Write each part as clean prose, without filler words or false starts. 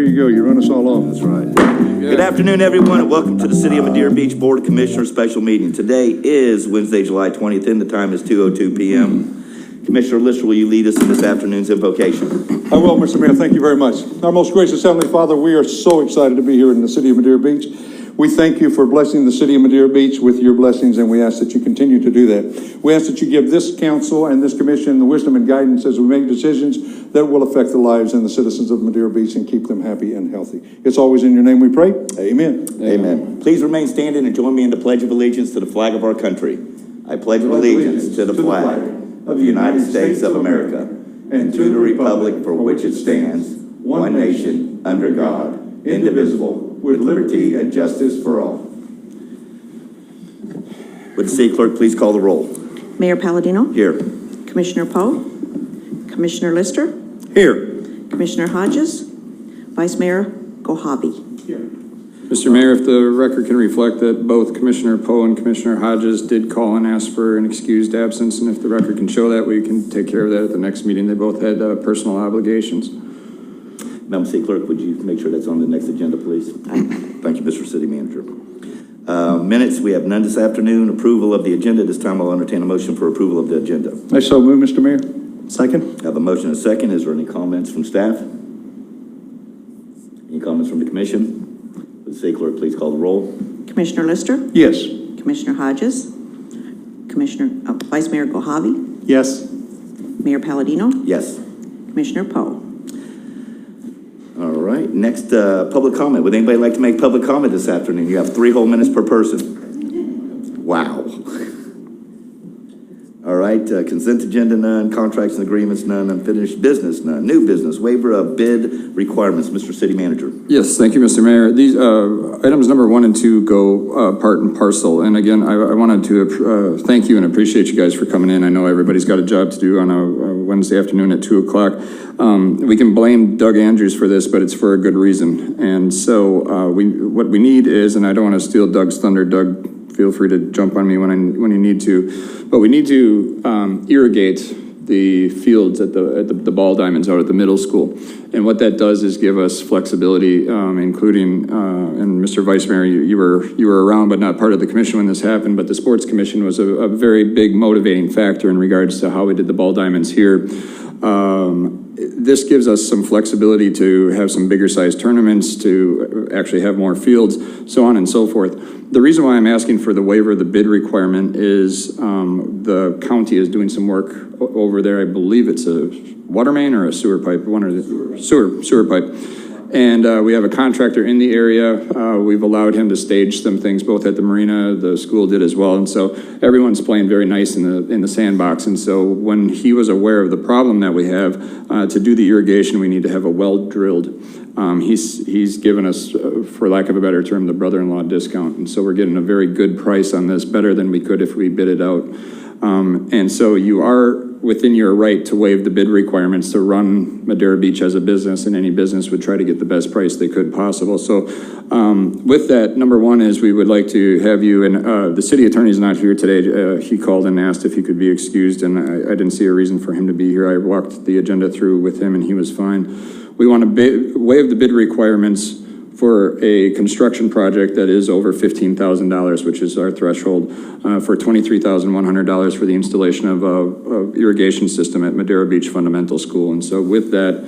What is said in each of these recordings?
you go. You run us all off. That's right. Good afternoon, everyone, and welcome to the City of Madeira Beach Board of Commissioners special meeting. Today is Wednesday, July 20th, and the time is 2:02 p.m. Commissioner Lister, will you lead us in this afternoon's invocation? I will, Mr. Mayor. Thank you very much. Our most gracious Heavenly Father, we are so excited to be here in the City of Madeira Beach. We thank you for blessing the City of Madeira Beach with your blessings, and we ask that you continue to do that. We ask that you give this council and this commission the wisdom and guidance as we make decisions that will affect the lives and the citizens of Madeira Beach and keep them happy and healthy. It's always in your name we pray. Amen. Amen. Please remain standing and join me in the Pledge of Allegiance to the flag of our country. I pledge allegiance to the flag of the United States of America and to the republic for which it stands, one nation, under God, indivisible, with liberty and justice for all. Would the city clerk please call the roll? Mayor Palladino? Here. Commissioner Poe? Commissioner Lister? Here. Commissioner Hodges? Vice Mayor Gohabi? Here. Mr. Mayor, if the record can reflect that both Commissioner Poe and Commissioner Hodges did call and ask for an excused absence, and if the record can show that, we can take care of that at the next meeting. They both had personal obligations. Madam City Clerk, would you make sure that's on the next agenda, please? Thank you, Mr. City Manager. Minutes, we have none this afternoon. Approval of the agenda. This time I'll entertain a motion for approval of the agenda. I so move, Mr. Mayor. Second. I have a motion and a second. Is there any comments from staff? Any comments from the commission? Would the city clerk please call the roll? Commissioner Lister? Yes. Commissioner Hodges? Vice Mayor Gohabi? Yes. Mayor Palladino? Yes. Commissioner Poe? All right. Next, public comment. Would anybody like to make public comment this afternoon? You have 3 whole minutes per person. Wow. All right. Consent agenda, none. Contracts and agreements, none. Unfinished business, none. New business, waiver of bid requirements. Mr. City Manager. Yes, thank you, Mr. Mayor. These items number 1 and 2 go part and parcel. And again, I wanted to thank you and appreciate you guys for coming in. I know everybody's got a job to do on a Wednesday afternoon at 2 o'clock. We can blame Doug Andrews for this, but it's for a good reason. And so what we need is, and I don't want to steal Doug's thunder, Doug, feel free to jump on me when you need to, but we need to irrigate the fields at the ball diamonds out at the middle school. And what that does is give us flexibility, including, and Mr. Vice Mayor, you were around but not part of the commission when this happened, but the sports commission was a very big motivating factor in regards to how we did the ball diamonds here. This gives us some flexibility to have some bigger sized tournaments, to actually have more fields, so on and so forth. The reason why I'm asking for the waiver of the bid requirement is the county is doing some work over there. I believe it's a water main or a sewer pipe, one or the sewer pipe. And we have a contractor in the area. We've allowed him to stage some things both at the marina, the school did as well. And so everyone's playing very nice in the sandbox. And so when he was aware of the problem that we have, to do the irrigation, we need to have a well drilled. He's given us, for lack of a better term, the brother-in-law discount. And so we're getting a very good price on this, better than we could if we bid it out. And so you are within your right to waive the bid requirements to run Madeira Beach as a business, and any business would try to get the best price they could possible. So with that, number 1 is we would like to have you, and the city attorney is not here today. He called and asked if he could be excused, and I didn't see a reason for him to be here. I walked the agenda through with him and he was fine. We want to waive the bid requirements for a construction project that is over $15,000, which is our threshold, for $23,100 for the installation of a irrigation system at Madeira Beach Fundamental School. And so with that,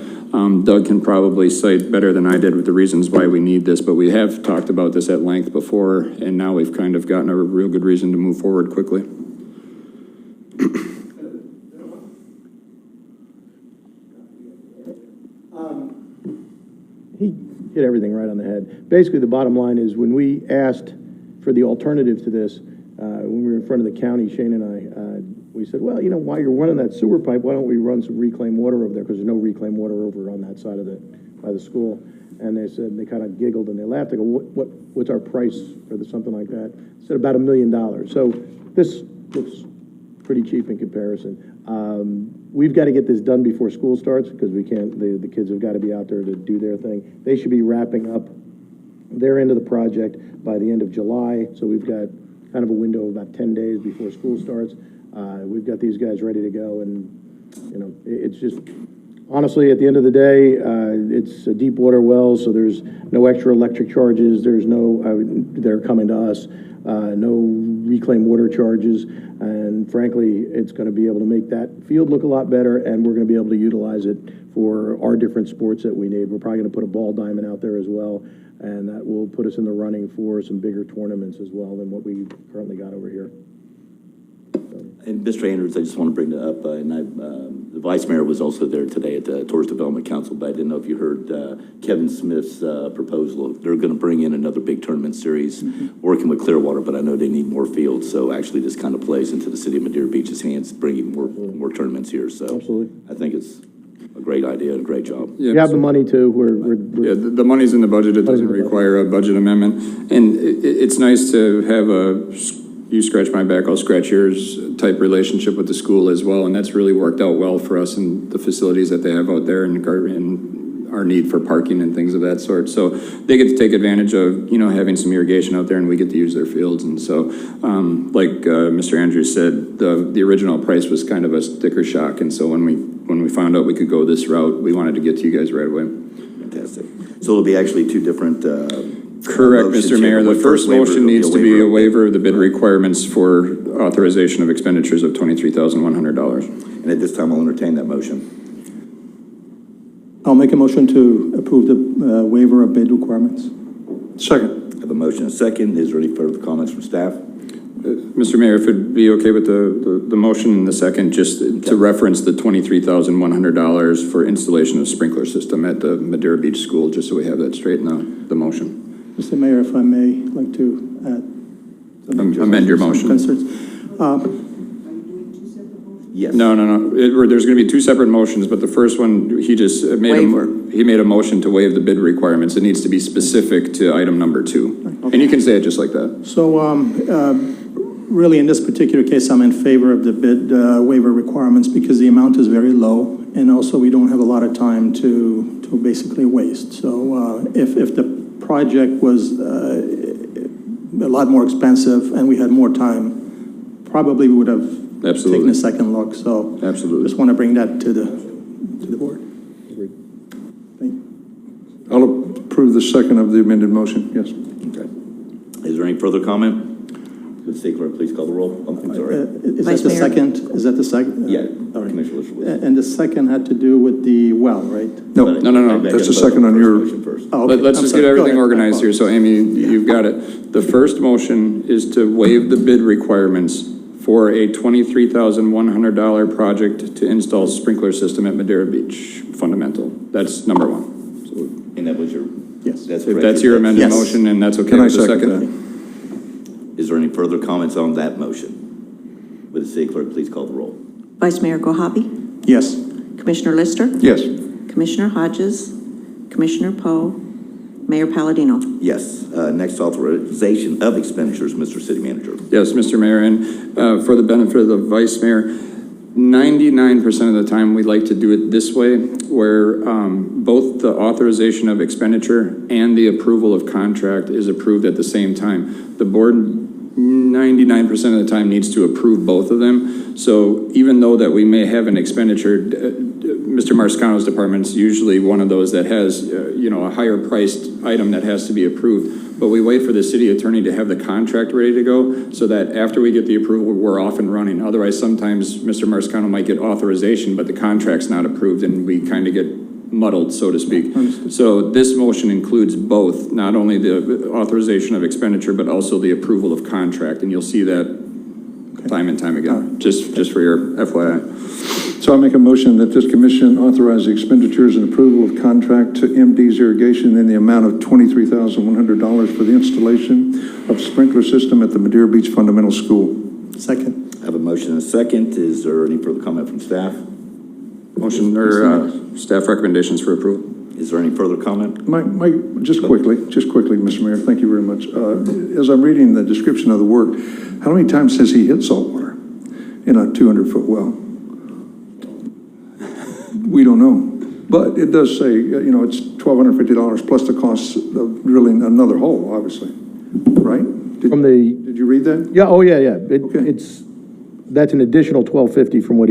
Doug can probably cite better than I did with the reasons why we need this, but we have talked about this at length before, and now we've kind of gotten a real good reason to move forward quickly. He hit everything right on the head. Basically, the bottom line is when we asked for the alternative to this, when we were in front of the county, Shane and I, we said, well, you know, while you're running that sewer pipe, why don't we run some reclaimed water over there? Because there's no reclaimed water over on that side of by the school. And they said, they kind of giggled and they laughed. They go, what's our price for something like that? I said about $1 million. So this looks pretty cheap in comparison. We've got to get this done before school starts because we can't, the kids have got to be out there to do their thing. They should be wrapping up their end of the project by the end of July. So we've got kind of a window of about 10 days before school starts. We've got these guys ready to go, and you know, it's just honestly, at the end of the day, it's a deep water well, so there's no extra electric charges. There's no, that are coming to us, no reclaimed water charges. And frankly, it's going to be able to make that field look a lot better, and we're going to be able to utilize it for our different sports that we need. We're probably going to put a ball diamond out there as well, and that will put us in the running for some bigger tournaments as well than what we currently got over here. And Mr. Andrews, I just want to bring that up, the Vice Mayor was also there today at the Tourist Development Council, but I didn't know if you heard Kevin Smith's proposal. They're going to bring in another big tournament series, working with Clearwater, but I know they need more fields, so actually this kind of plays into the city of Madeira Beach's hands, bringing more tournaments here, so. Absolutely. I think it's a great idea and a great job. Yeah, You have the money too. Yeah, the money's in the budget. It doesn't require a budget amendment. And it's nice to have you scratch my back, I'll scratch yours type relationship with the school as well. And that's really worked out well for us and the facilities that they have out there and our need for parking and things of that sort. So they get to take advantage of, having some irrigation out there, and we get to use their fields. And so, like Mr. Andrews said, the original price was kind of a sticker shock. And so when we found out we could go this route, we wanted to get to you guys right away. Fantastic. So it'll be actually two different Correct, motions Mr. Mayor. here. The first motion needs to be a waiver of the bid requirements for authorization of expenditures of $23,100. And at this time, I'll entertain that motion. I'll make a motion to approve the waiver of bid requirements. Second. I have a motion and a second. Is there any further comments from staff? Mr. Mayor, if it'd be okay with the motion and the second, just to reference the $23,100 for installation of sprinkler system at the Madeira Beach School, just so we have that straight in the motion. Mr. Mayor, if I may, like to add. Amend your motion. Concerns. Yes. No. There's going to be two separate motions, but the first one, he just made a motion to waive the bid requirements. It needs to be specific to item number 2. Okay. And you can say it just like that. So really, in this particular case, I'm in favor of the bid waiver requirements because the amount is very low, and also we don't have a lot of time to basically waste. So if the project was a lot more expensive and we had more time, probably we would have taken a second look. So absolutely, just want to bring that to the board. Thank you. I'll approve the second of the amended motion, yes. Okay. Is there any further comment? Would the clerk please call the roll? I'm sorry. Is Vice that the Mayor? second? Is that the second? Yeah. All right. Commissioner Lishowitz. And the second had to do with the well, right? No. No. That's the second on your. First. Oh, okay. Let's I'm just sorry. get Go everything ahead. organized here. So, Amy, you've got it. The first motion is to waive the bid requirements for a $23,100 project to install sprinkler system at Madeira Beach. Fundamental. That's number 1. So, And that was your. Yes. That's if correct. that's your amended Yes. motion, and that's okay Can I with the second second. Is there any further comments on that motion? Would the city clerk please call the roll? Vice Mayor Kohavi, Yes. Commissioner Lister, Yes. Commissioner Hodges, Commissioner Poe, Mayor Palladino. Yes. Next, authorization of expenditures, Mr. City Manager. Yes, Mr. Mayor, and for the benefit of the Vice Mayor, 99% of the time we like to do it this way, where both the authorization of expenditure and the approval of contract is approved at the same time. The board 99% of the time needs to approve both of them. So even though that we may have an expenditure, Mr. Marscano's department is usually one of those that has, a higher priced item that has to be approved. But we wait for the city attorney to have the contract ready to go so that after we get the approval, we're off and running. Otherwise, sometimes Mr. Marscano might get authorization, but the contract's not approved and we kind of get muddled, so to speak. So this motion includes both, not only the authorization of expenditure, but also the approval of contract, and you'll see that time and time again, just for your FYI. So I make a motion that this commission authorize the expenditures and approval of contract to MD's Irrigation in the amount of $23,100 for the installation of sprinkler system at the Madeira Beach Fundamental School. Second. I have a motion and a second. Is there any further comment from staff? Motion or staff recommendations for approval. Is there any further comment? Just quickly, Mr. Mayor, thank you very much. As I'm reading the description of the work, how many times has he hit salt water in a 200-foot well? We don't know. But it does say, it's $1,250 plus the cost of drilling another hole, obviously, right? Did you read that? Yeah, oh, yeah. Okay. It's That's an additional 1,250 from what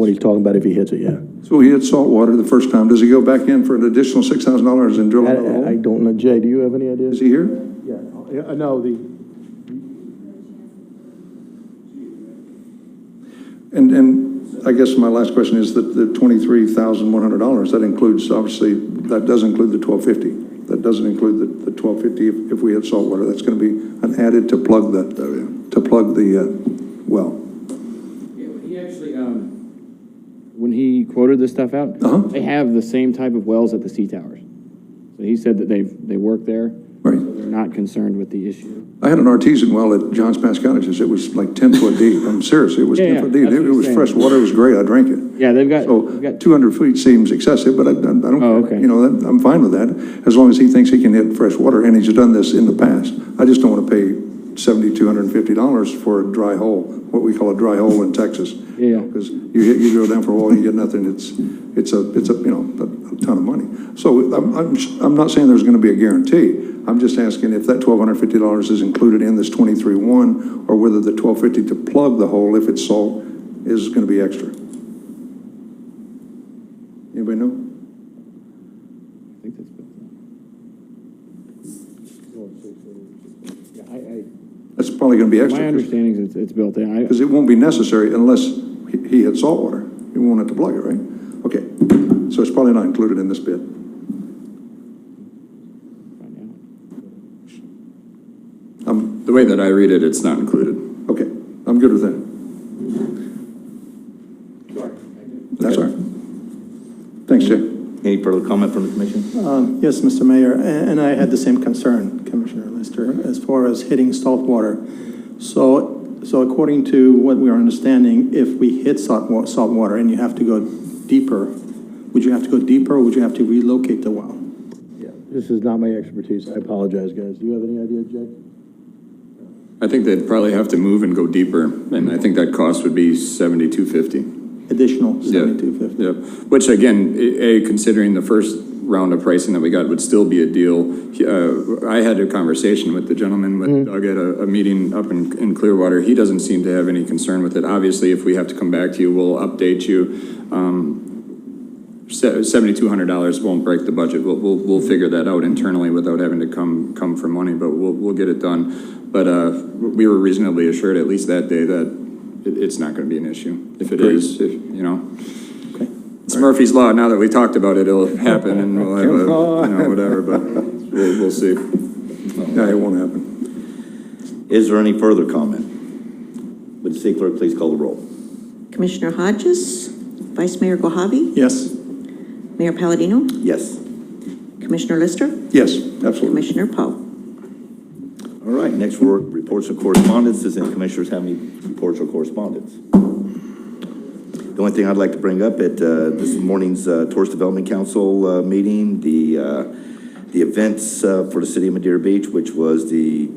he's talking about if he hits it, yeah. So he hit saltwater the first time. Does he go back in for an additional $6,000 and drill another hole? I don't know. Jay, do you have any idea? Is he here? Yeah, no, And I guess my last question is that the $23,100, that includes, obviously, that does include the $1,250. That doesn't include the $1,250 if we had saltwater. That's going to be an added to plug the well. He actually, when he quoted this stuff out, they have the same type of wells at the sea towers. So he said that they work there. Right. So they're not concerned with the issue. I had an artesian well at Johns Pass Cottages. It was like 10 foot deep. I'm serious. It was 10 foot deep. that's It what he's was saying. fresh water. It was great. I drank it. Yeah, they've got So 200 feet seems excessive, but I don't, okay. you know, I'm fine with that, as long as he thinks he can hit fresh water, and he's done this in the past. I just don't want to pay $7,250 for a dry hole, what we call a dry hole in Texas. Yeah. Because you go down for a while, you get nothing. It's a you know, a ton of money. So I'm not saying there's going to be a guarantee. I'm just asking if that $1,250 is included in this 23.1, or whether the $1,250 to plug the hole, if it's salt, is going to be extra. Anybody know? I think that's built in. That's probably going to be extra. My understanding is it's built in. Because it won't be necessary unless he hits saltwater. He won't have to plug it, right? Okay, so it's probably not included in this bid. The way that I read it, it's not included. Okay, I'm good with that. That's all right. Thanks, Jay. Any further comment from the commission? Yes, Mr. Mayor, and I had the same concern, Commissioner Lister, as far as hitting salt water. So according to what we are understanding, if we hit salt water and you have to go deeper, would you have to go deeper, or would you have to relocate the well? Yeah, this is not my expertise. I apologize, guys. Do you have any idea, Jay? I think they'd probably have to move and go deeper, and I think that cost would be $7,250. Additional 7,250. Yep. Which again, considering the first round of pricing that we got would still be a deal. I had a conversation with the gentleman with Doug at a meeting up in Clearwater. He doesn't seem to have any concern with it. Obviously, if we have to come back to you, we'll update you. $7,200 won't break the budget. We'll figure that out internally without having to come for money, but we'll get it done. But we were reasonably assured, at least that day, that it's not going to be an issue. If it is, you know, it's Murphy's Law. Now that we talked about it, it'll happen, and we'll have whatever. But we'll see. Yeah, it won't happen. Is there any further comment? Would the city clerk please call the roll? Commissioner Hodges, Vice Mayor Gohavi, Yes. Mayor Palladino, Yes. Commissioner Lister, Yes, absolutely. Commissioner Poe. All right, next we're reports of correspondence. Does any commissioners have any reports or correspondence? The only thing I'd like to bring up at this morning's Tourist Development Council meeting, the events for the city of Madeira Beach, which was the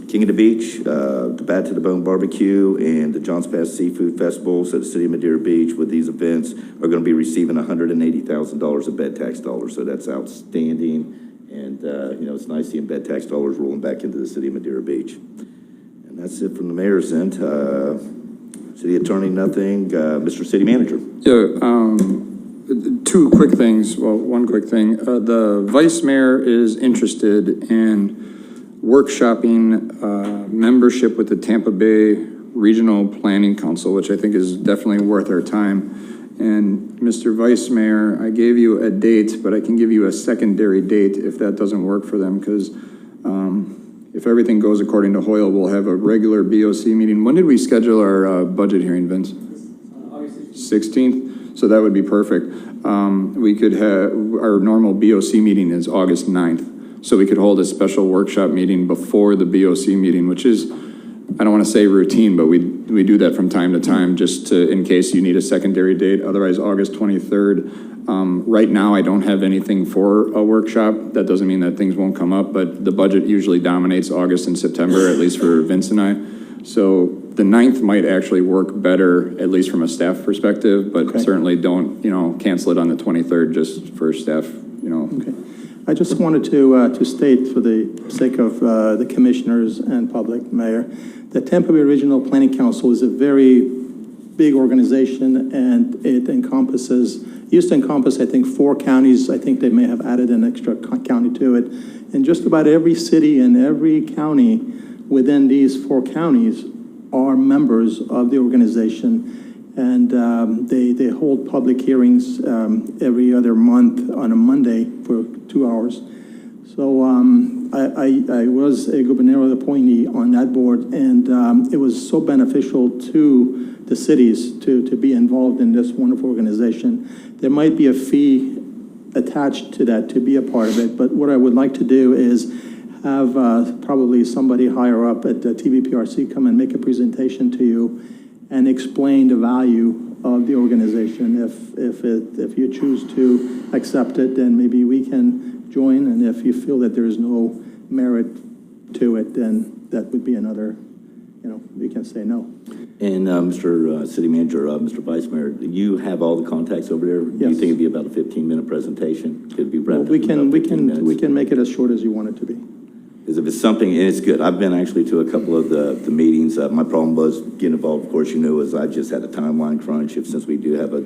King of the Beach, the Bat to the Bone Barbecue, and the Johns Pass Seafood Festivals at the city of Madeira Beach. With these events, are going to be receiving $180,000 of bed tax dollars. So that's outstanding. And, you know, it's nice seeing bed tax dollars rolling back into the city of Madeira Beach. And that's it from the mayor's end. City attorney, nothing. Mr. City Manager. Yeah, two quick things. Well, one quick thing. The vice mayor is interested in workshopping membership with the Tampa Bay Regional Planning Council, which I think is definitely worth our time. And Mr. Vice Mayor, I gave you a date, but I can give you a secondary date if that doesn't work for them, because if everything goes according to Hoyle, we'll have a regular BOC meeting. When did we schedule our budget hearing, Vince? August 16th. So that would be perfect. We could have, our normal BOC meeting is August 9th. So we could hold a special workshop meeting before the BOC meeting, which is, I don't want to say routine, but we do that from time to time just to, in case you need a secondary date. Otherwise, August 23rd. Right now, I don't have anything for a workshop. That doesn't mean that things won't come up, but the budget usually dominates August and September, at least for Vince and I. So the 9th might actually work better, at least from a staff perspective, but certainly don't, cancel it on the 23rd just for staff, Okay. I just wanted to state, for the sake of the commissioners and public, Mayor, that Tampa Bay Regional Planning Council is a very big organization, and it used to encompass, I think, 4 counties. I think they may have added an extra county to it. And just about every city and every county within these 4 counties are members of the organization. And they hold public hearings every other month on a Monday for 2 hours. So I was a gubernatorial appointee on that board, and it was so beneficial to the cities to be involved in this wonderful organization. There might be a fee attached to that to be a part of it, but what I would like to do is have probably somebody higher up at the TVPRC come and make a presentation to you and explain the value of the organization. If you choose to accept it, then maybe we can join, and if you feel that there is no merit to it, then that would be another, we can say no. And Mr. City Manager, Mr. Vice Mayor, you have all the contacts over there? Do you Yes. think it'd be about a 15-minute presentation? Could it be wrapped Well, up in about 15 minutes? we can make it as short as you want it to be. Because if it's something, and it's good. I've been actually to a couple of the meetings. My problem was getting involved, of course, is I just had a timeline crunch. Since we do have a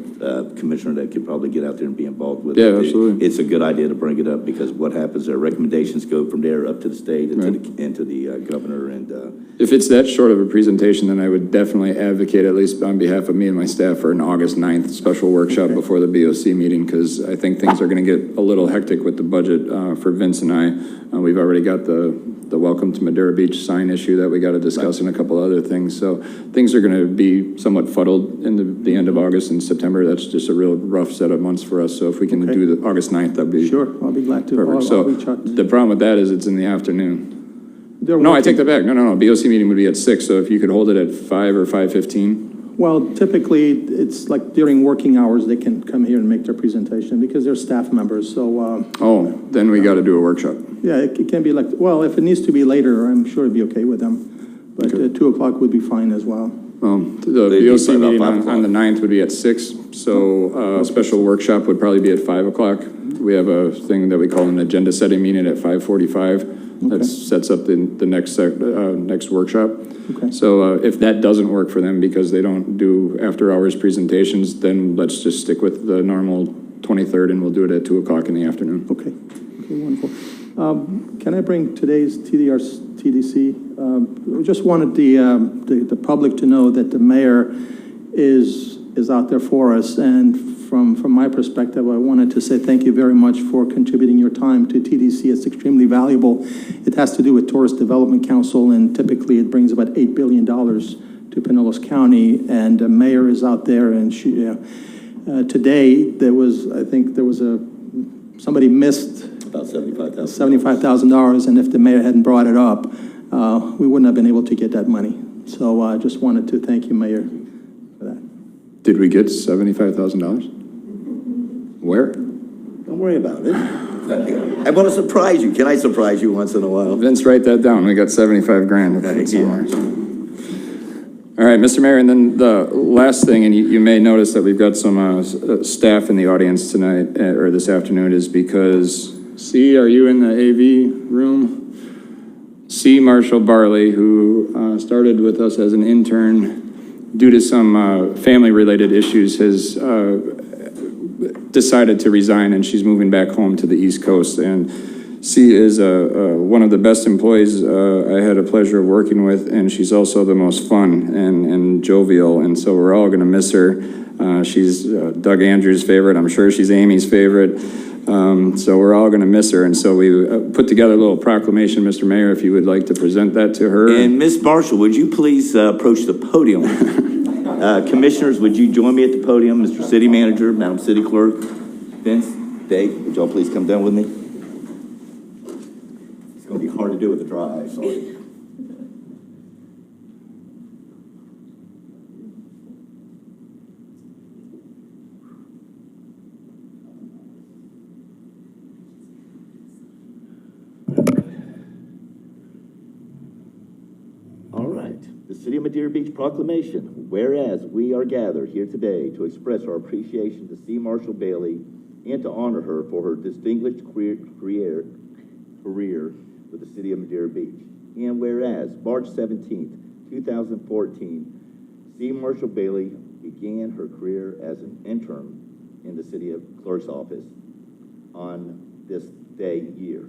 commissioner that could probably get out there and be involved with it. Yeah, absolutely. It's a good idea to bring it up, because what happens, their recommendations go from there up to the state and to the governor. And If it's that short of a presentation, then I would definitely advocate, at least on behalf of me and my staff, for an August 9th special workshop before the BOC meeting, because I think things are going to get a little hectic with the budget for Vince and I. We've already got the Welcome to Madeira Beach sign issue that we got to discuss, and a couple other things. So things are going to be somewhat fuddled in the end of August and September. That's just a real rough set of months for us. So if we can do the August 9th, that'd be Sure, I'll be glad to. perfect. I'll reach So out. the problem with that is it's in the afternoon. They're No, I working- take that back. No. BOC meeting would be at 6, so if you could hold it at 5 or 5:15. Well, typically, it's like during working hours, they can come here and make their presentation because they're staff members. So, Oh, then we got to do a workshop. yeah, it can be like, well, if it needs to be later, I'm sure it'd be okay with them. But 2 o'clock would be fine as well. The They'd be BOC about meeting 5 on the 9th would be at 6, so a special workshop would probably be at 5 o'clock. We have a thing that we call an agenda setting meeting at 5:45. That sets up the next workshop. Okay. So if that doesn't work for them because they don't do after-hours presentations, then let's just stick with the normal 23rd, and we'll do it at 2 o'clock in the afternoon. Okay, wonderful. Can I bring today's TDC? We just wanted the public to know that the mayor is out there for us, and from my perspective, I wanted to say thank you very much for contributing your time to TDC. It's extremely valuable. It has to do with Tourist Development Council, and typically it brings about $8 billion to Pinellas County, and the mayor is out there, and today somebody missed about $75,000. $75,000, and if the mayor hadn't brought it up, we wouldn't have been able to get that money. So I just wanted to thank you, Mayor, for that. Did we get $75,000? Where? Don't worry about it. I want to surprise you. Can I surprise you once in a while? Vince, write that down. We got 75 grand. Thank you. All right, Mr. Mayor, and then the last thing, and you may notice that we've got some staff in the audience tonight, or this afternoon, is because, are you in the AV room? C. Marshall Barley, who started with us as an intern, due to some family-related issues, has decided to resign, and she's moving back home to the East Coast. And C is one of the best employees I had a pleasure of working with, and she's also the most fun and jovial, and so we're all going to miss her. She's Doug Andrews' favorite. I'm sure she's Amy's favorite. So we're all going to miss her, and so we put together a little proclamation, Mr. Mayor, if you would like to present that to her. And Ms. Marshall, would you please approach the podium? Commissioners, would you join me at the podium? Mr. City Manager, Madam City Clerk, Vince, Dave, would y'all please come down with me? It's going to be hard to do with the drive, sorry. All right. The City of Madeira Beach Proclamation. Whereas we are gathered here today to express our appreciation to C. Marshall Bailey and to honor her for her distinguished career with the city of Madeira Beach. And whereas March 17th, 2014, C. Marshall Bailey began her career as an intern in the city of clerk's office on this day year.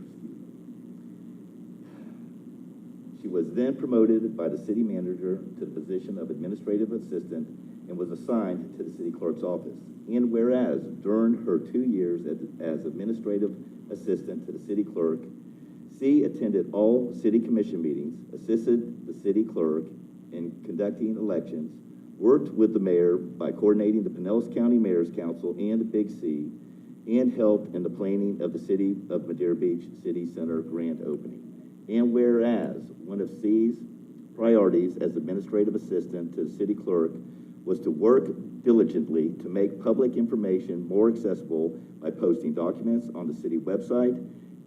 She was then promoted by the city manager to the position of administrative assistant and was assigned to the city clerk's office. And whereas during her 2 years as administrative assistant to the city clerk, C attended all city commission meetings, assisted the city clerk in conducting elections, worked with the mayor by coordinating the Pinellas County Mayor's Council and the Big C, and helped in the planning of the City of Madeira Beach City Center grand opening. And whereas one of C's priorities as administrative assistant to the city clerk was to work diligently to make public information more accessible by posting documents on the city website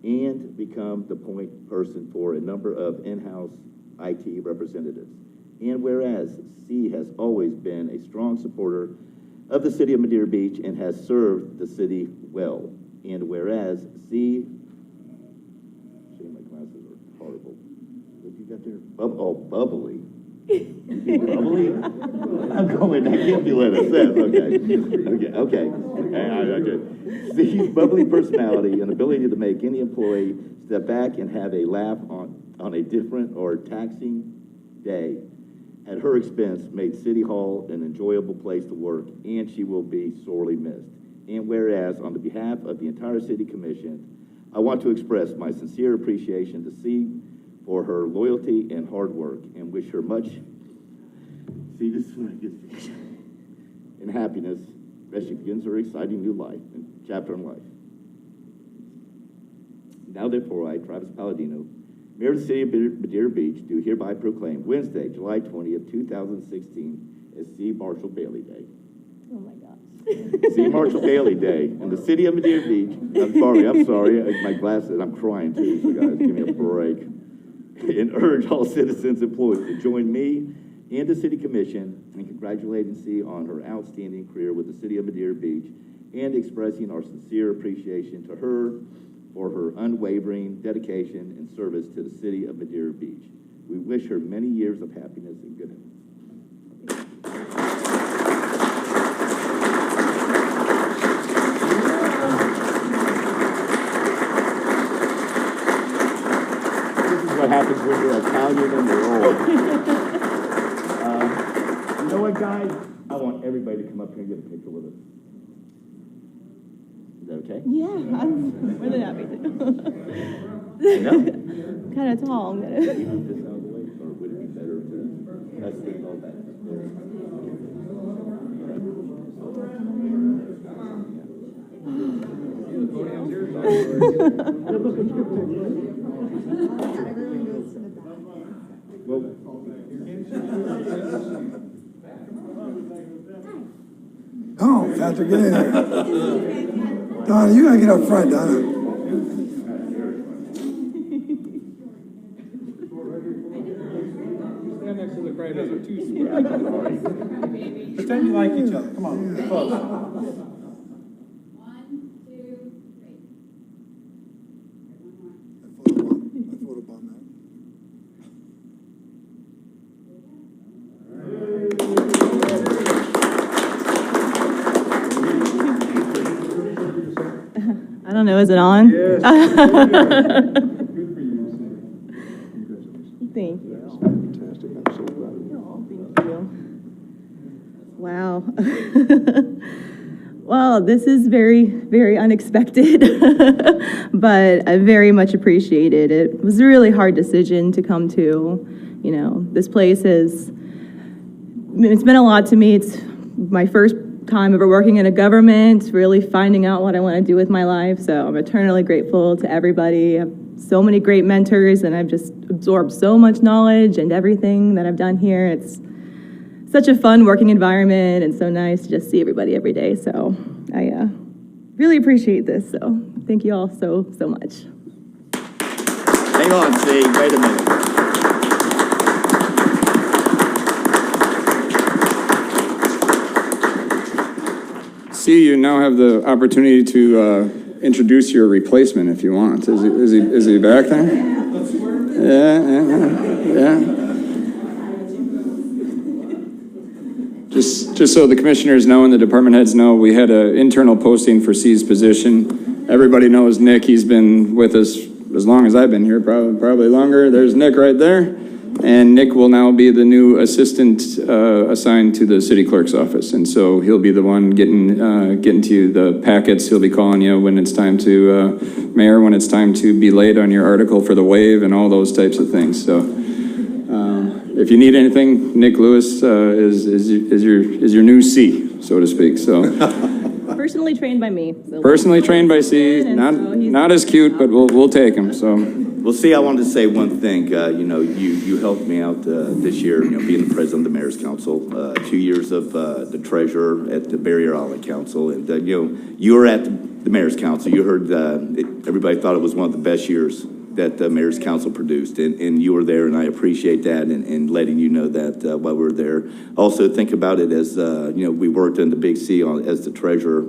and become the point person for a number of in-house IT representatives. And whereas C has always been a strong supporter of the city of Madeira Beach and has served the city well. And whereas C, my glasses are horrible. What you got there? Oh, bubbly. Bubbly? I'm going, I can't be what it says. Okay. C's bubbly personality and ability to make any employee step back and have a laugh on a different or taxing day at her expense made City Hall an enjoyable place to work, and she will be sorely missed. And whereas, on the behalf of the entire City Commission, I want to express my sincere appreciation to C for her loyalty and hard work, and wish her much, see, this is when I get and happiness as she begins her exciting new life and chapter in life. Now, therefore, I, Travis Palladino, Mayor of the City of Madeira Beach, do hereby proclaim Wednesday, July 20th, 2016, as C. Marshall Bailey Day. Oh my gosh. C. Marshall Bailey Day in the city of Madeira Beach. I'm sorry, my glasses, I'm crying too, so guys, give me a break. And urge all citizens employed to join me and the City Commission in congratulating C on her outstanding career with the city of Madeira Beach and expressing our sincere appreciation to her for her unwavering dedication and service to the city of Madeira Beach. We wish her many years of happiness and good health. This is what happens when you're Italian and you're old. You know what, guys? I want everybody to come up here and get a picture with us. Is that okay? Yeah, I'm more than happy to. No? Kind of tall. I'm gonna. Can you move this out of the way, or would it be better to, that's the, all that. Oh, Patrick, get in there. Donna, you gotta get up front, Donna. Stand next to the crowd, those are two Pretend you like each other, come on. Close. 1, 2, 3. I photobomb that. I don't know. Is it on? Yes. Thank you. Fantastic, I'm so proud of you. Oh, thank you. Wow. Well, this is very, very unexpected, but I very much appreciate it. It was a really hard decision to come to. You know, this place it's been a lot to me. It's my first time ever working in a government, really finding out what I want to do with my life. So I'm eternally grateful to everybody. I have so many great mentors, and I've just absorbed so much knowledge and everything that I've done here. It's such a fun working environment and so nice to just see everybody every day. So I really appreciate this. So thank you all so much. Hang on, C, wait a minute. C, you now have the opportunity to introduce your replacement if you want. Is he back there? Yeah. Just so the commissioners know and the department heads know, we had an internal posting for C's position. Everybody knows Nick. He's been with us as long as I've been here, probably longer. There's Nick right there. And Nick will now be the new assistant assigned to the city clerk's office. And so he'll be the one getting to you the packets. He'll be calling you when it's time to, Mayor, when it's time to be late on your article for the wave and all those types of things. So if you need anything, Nick Lewis is your new C, so to speak. So Personally trained by me. So personally trained by C, not as cute, but we'll take him. So. Well, see, I wanted to say one thing. You helped me out this year, being the president of the Mayor's Council, 2 years of the treasurer at the Barrier Island Council. And, you were at the Mayor's Council. You heard everybody thought it was one of the best years that the Mayor's Council produced. And you were there, and I appreciate that and letting you know that while we were there. Also, think about it as, we worked in the Big C as the treasurer.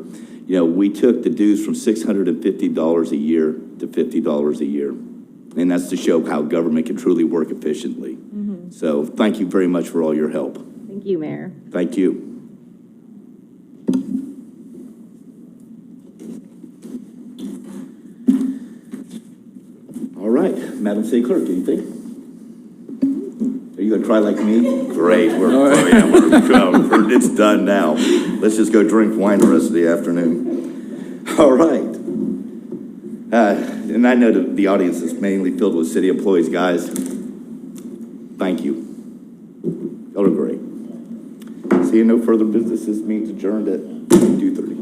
We took the dues from $650 a year to $50 a year. And that's to show how government can truly work efficiently. Mm-hmm. So thank you very much for all your help. Thank you, Mayor. Thank you. All right, Madam City Clerk, anything? Are you going to try like me? Great, it's done now. Let's just go drink wine the rest of the afternoon. All right. And I know the audience is mainly filled with city employees, guys. Thank you. Y'all are great. Seeing no further business, this meeting's adjourned at 2:30.